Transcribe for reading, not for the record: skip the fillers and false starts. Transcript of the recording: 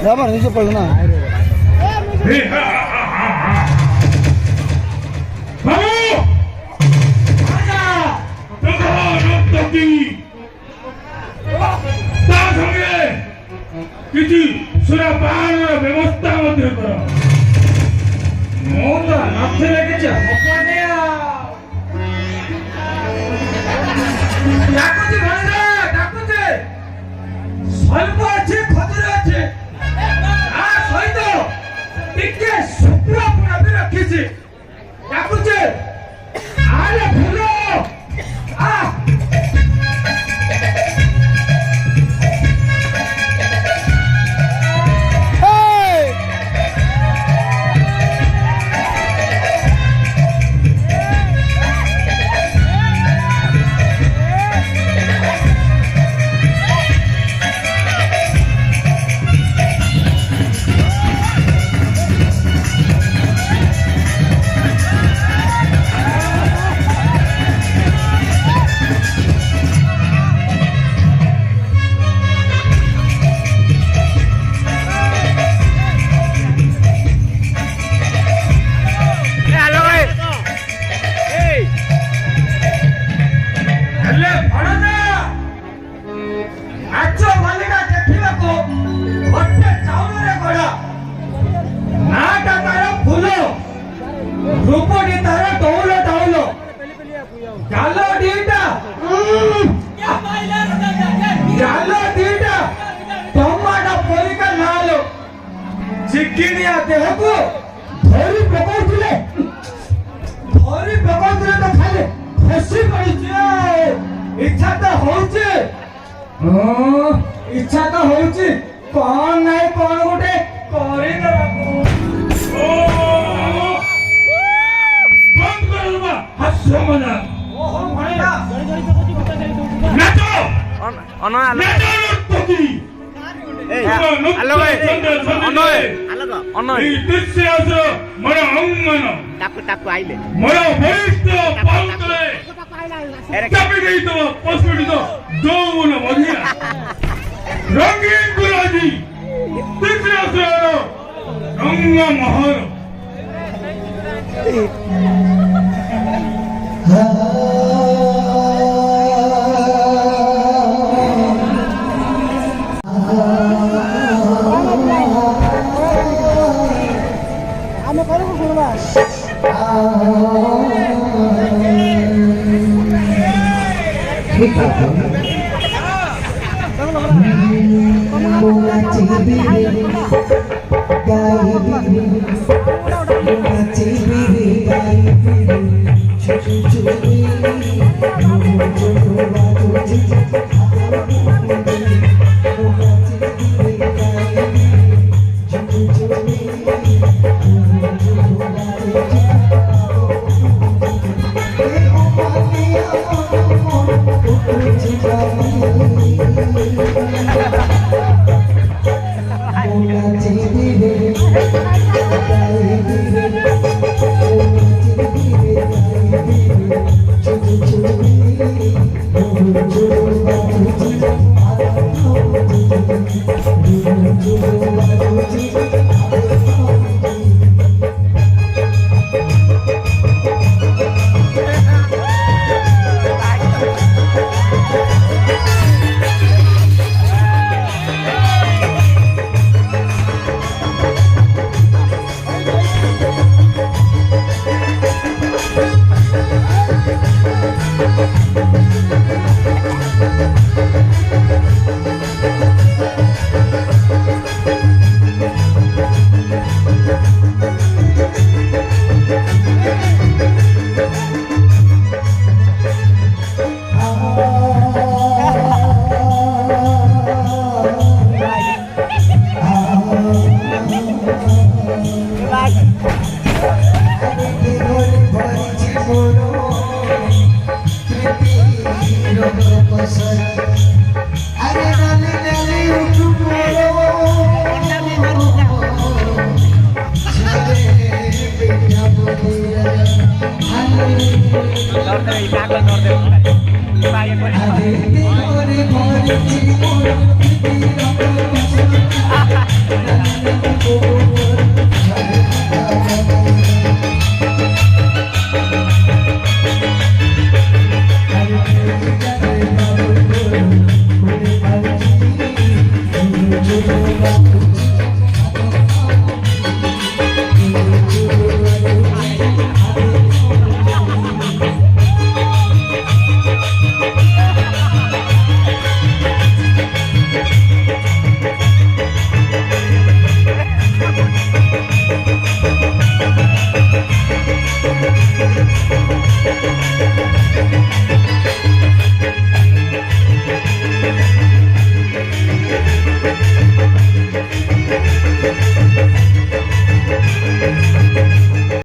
राबर नीचे पड़ ना किसी सुरापान व्यवस्था मध्य कर मोटा नथे लेके हपनिया डाकुचे भाईरा डाकुचे स्वल्प আছে খজুর আছে आ সহিত টিকে শুক্র পুরা भी রাখিছে ডাকুছে আরে ভুলো আ चिकिनिया देहको धरी पकौथिले तो खाली खसी पड़िছে इच्छा तो होउचे इच्छा तो होउचे कोन नाही कोन गोटे करि देबाको बंद करबा हास्य मना ओहो भणिया नाचो अन नाचो पकी हेलो भाई अनय अनय दृश्य आसो मन अंगन टाकू आइले मन भविष्य पाउतले चापी गई तो पसुडी तो दोन बढ़िया रंगीन गुराजी दृश्य आसो रंग महर